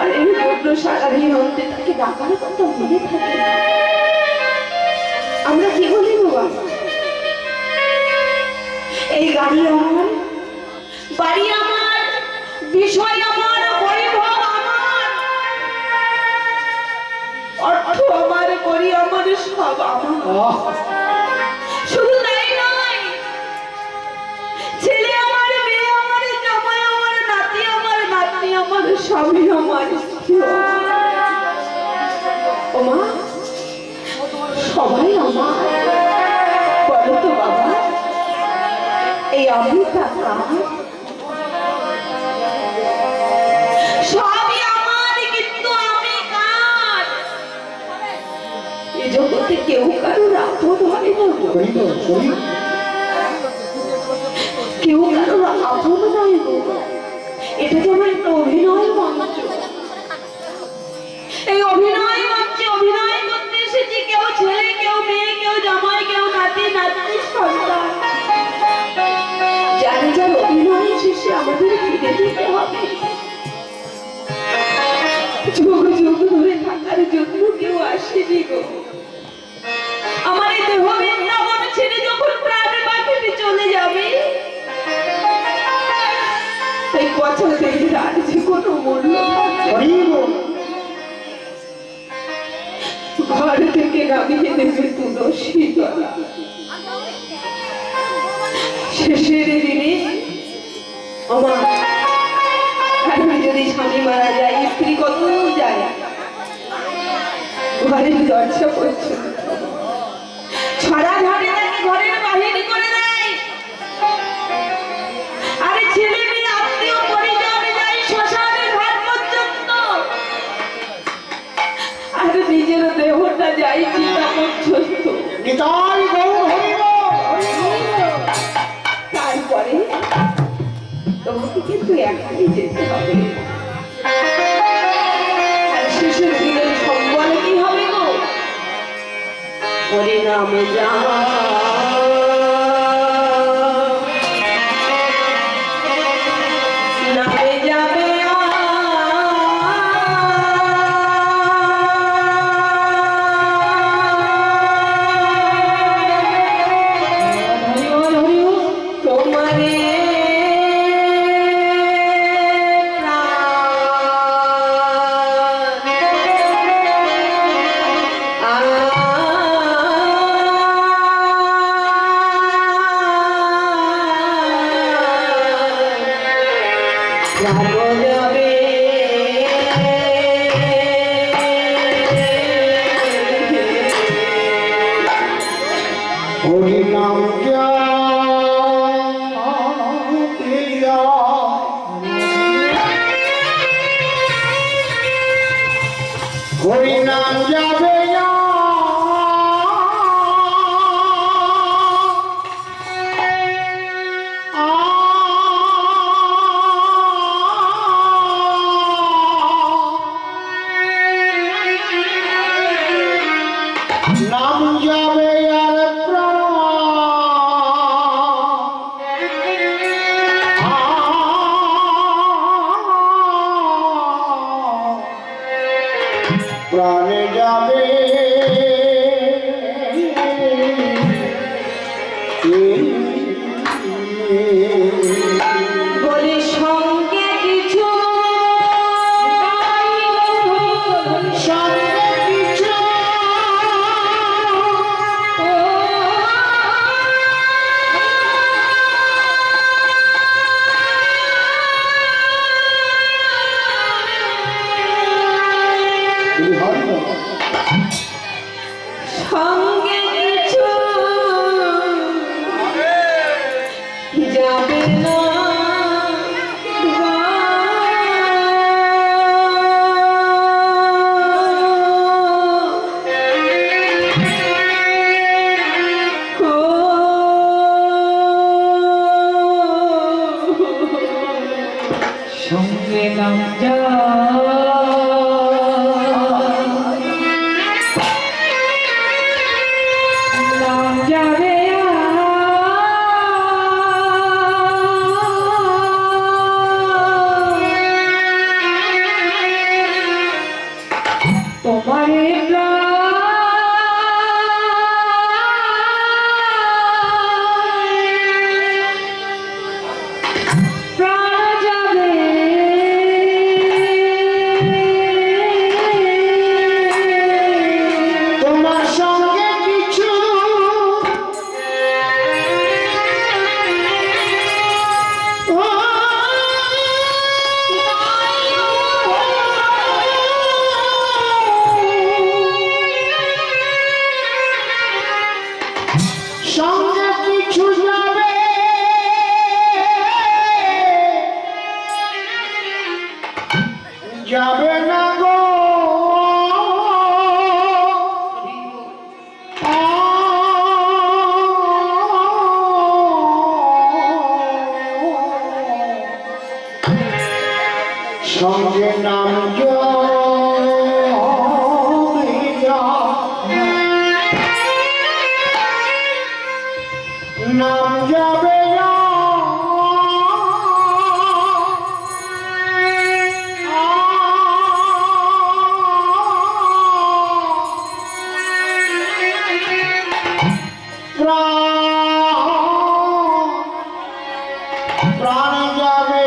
পরিবারের জন্য সারাদিন অন্তে তাকে ডাকার কথা মনে থাকে না। আমরা কি বলি বাবা, এই গাড়ি আমার, বাড়ি আমার, বিষয় আমার, বৈভব আমার, অর্থ আমার, করি আমার, সব আমার। শুধু তাই নয়, ছেলে আমার, মেয়ে আমার, জামাই আমার, নাতি আমার, নাতনি আমার, স্বামী আমার, স্ত্রী ও মা, সবাই আমার। বলো তো বাবা, এই আমি টাকা সবই আমার, কিন্তু আমি কার? এই জগতে কেউ কারোর আপন হয় না, কেউ কারোর আপন নয় গো। এটা যেমন একটা অভিনয় মঞ্চ, এই অভিনয় মঞ্চে অভিনয় করতে এসেছি। কেউ ছেলে, কেউ মেয়ে, কেউ জামাই, কেউ নাতি, নাতনি, সন্তান। যার যার অভিনয় শেষে আমাদের ফিরে যেতে হবে। যুগ যুগ ধরে থাকার জন্য কেউ আসেনি গো। আমার এই দেহ বৃন্দাবন ছেড়ে যখন প্রাণ পাখিতে চলে যাবে, এই কথা দেখে আর যে কোনো মূল্য ঘর থেকে নামিয়ে দেবে তুলসী তলা। শেষের দিনে আমার যদি স্বামী মারা যায়, স্ত্রী কত যায়, ঘরের দরজা পর্যন্ত ছড়া ঝাড়ে তাকে ঘরের বাহির করে দেয়। আরে ছেলে মেয়ে আত্মীয় পরিজন যায় শ্মশানের ঘাট পর্যন্ত, আর নিজের দেহটা যায় চিতা পর্যন্ত। তারপরে তোমাকে কিন্তু একাই যেতে হবে। আর শেষের দিনের সম্বল কি হবে গো? হরিনাম যা নামে যাবে তোমারে হরিনাম যাবে নাম যাবে আর প্রাণে যাবে বলে সঙ্গে কিছু সঙ্গে কিছু সঙ্গে কিছু যাবে না। সঙ্গে নাম যা যাবে সঙ্গে নাম নাম যাবে প্রাণ যাবে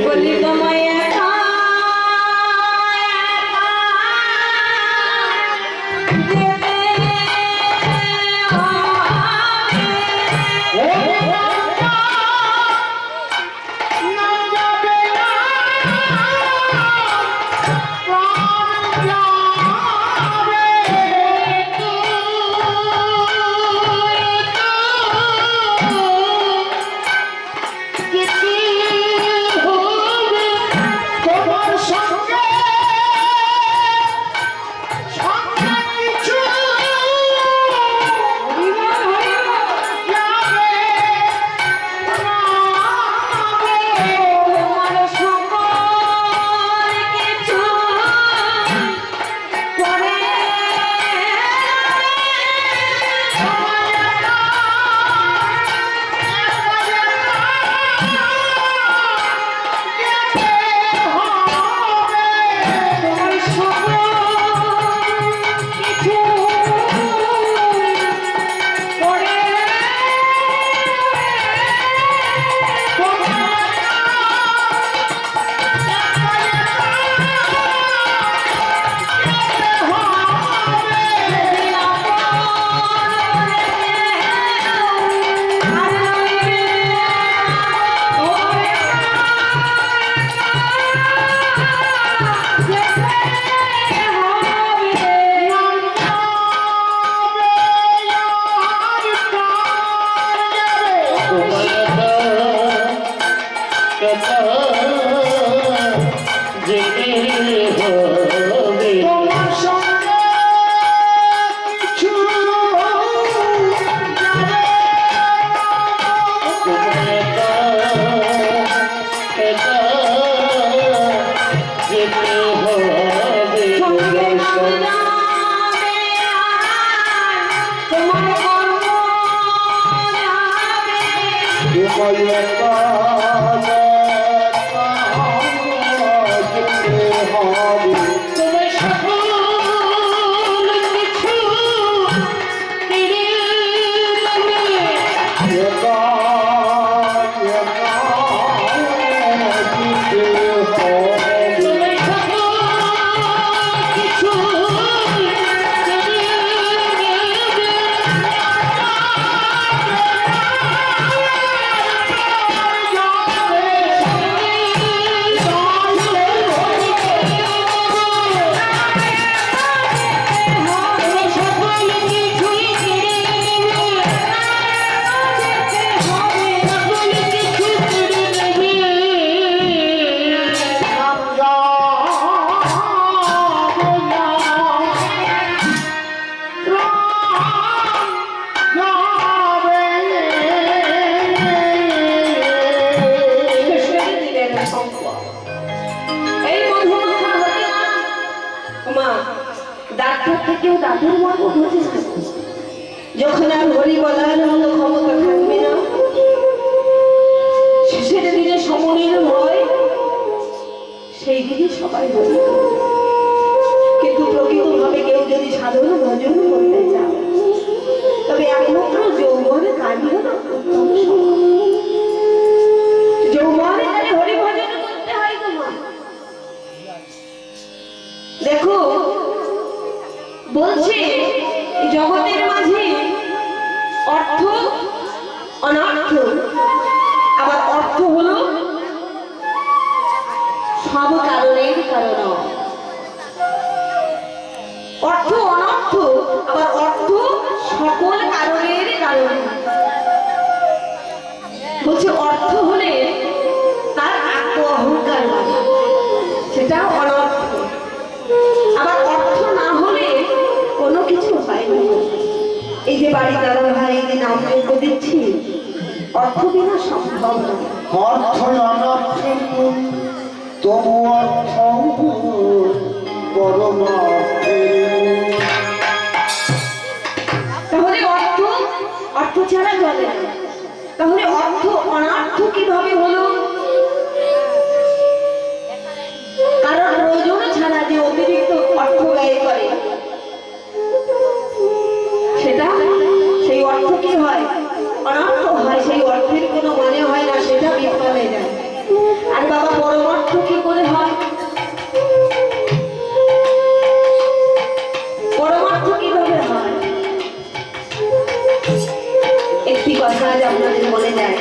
বলি তোমায় একা যেতে যখন আর হরি বলার মতো ক্ষমতা থাকবে না, শেষের দিনে সমনের হয়, সেই দিনে সবাই হরি। কিন্তু প্রকৃতভাবে কেউ যদি সাধন ভজন করতে চায়, তবে একমাত্র যৌবনে কার্য যৌবনে হরি ভজন করতে হয়। তোমার দেখো বলছে জগতের মাঝে অর্থ অনর্থ, আবার অর্থ হলো সব কারণের কারণ। অর্থ অনর্থ, আবার অর্থ সকল কারণের কারণ। বলছে অর্থ হলে তার আত্ম অহংকার লাগে, সেটা অনর্থ। আবার অর্থ না হলে কোনো কিছু হয় না। এই যে বাড়ি দাদা ভাই, এই যে নাম দিচ্ছি, অর্থ বিনা সম্ভব নয়। অর্থ অনর্থে তবু অর্থ পরমার্থে। তাহলে অর্থ অর্থ ছাড়া চলে না। তাহলে অর্থ অনার্থ কিভাবে হলো? কারণ প্রয়োজন ছাড়া যে অতিরিক্ত অর্থ ব্যয় করে সেটা সেই অর্থ কি হয়? অনর্থ হয়। সেই অর্থের কোনো মানে হয় না, সেটা বৃথা হয়ে যায়। আর বাবা পরমার্থ কি করে হয়? পরমার্থ কিভাবে হয়? একটি কথা আজ আপনাদের বলে যায়,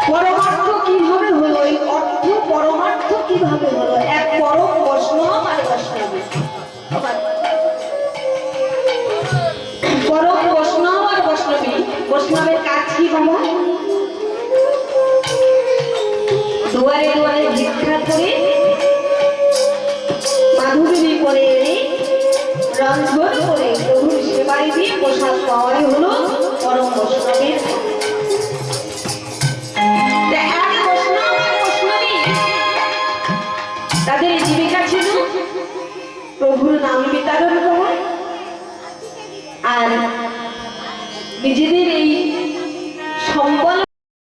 পরমার্থ কিভাবে হলো? এই অর্থ পরমার্থ কিভাবে হলো? এক পরম বৈষ্ণব আর বৈষ্ণবী। পরম বৈষ্ণব আর বৈষ্ণবী। বৈষ্ণবের কাজ কি বাবা? দুয়ারে দুয়ারে ভিক্ষা করে মাধুরী করে এনে রন্ধন করে প্রভুর সেবায় দিয়ে প্রসাদ পাওয়াই হলো পরম বৈষ্ণবের। তাদের জীবিকা ছিল প্রভুর নাম বিতরণ করা আর নিজেদের এই সম্বল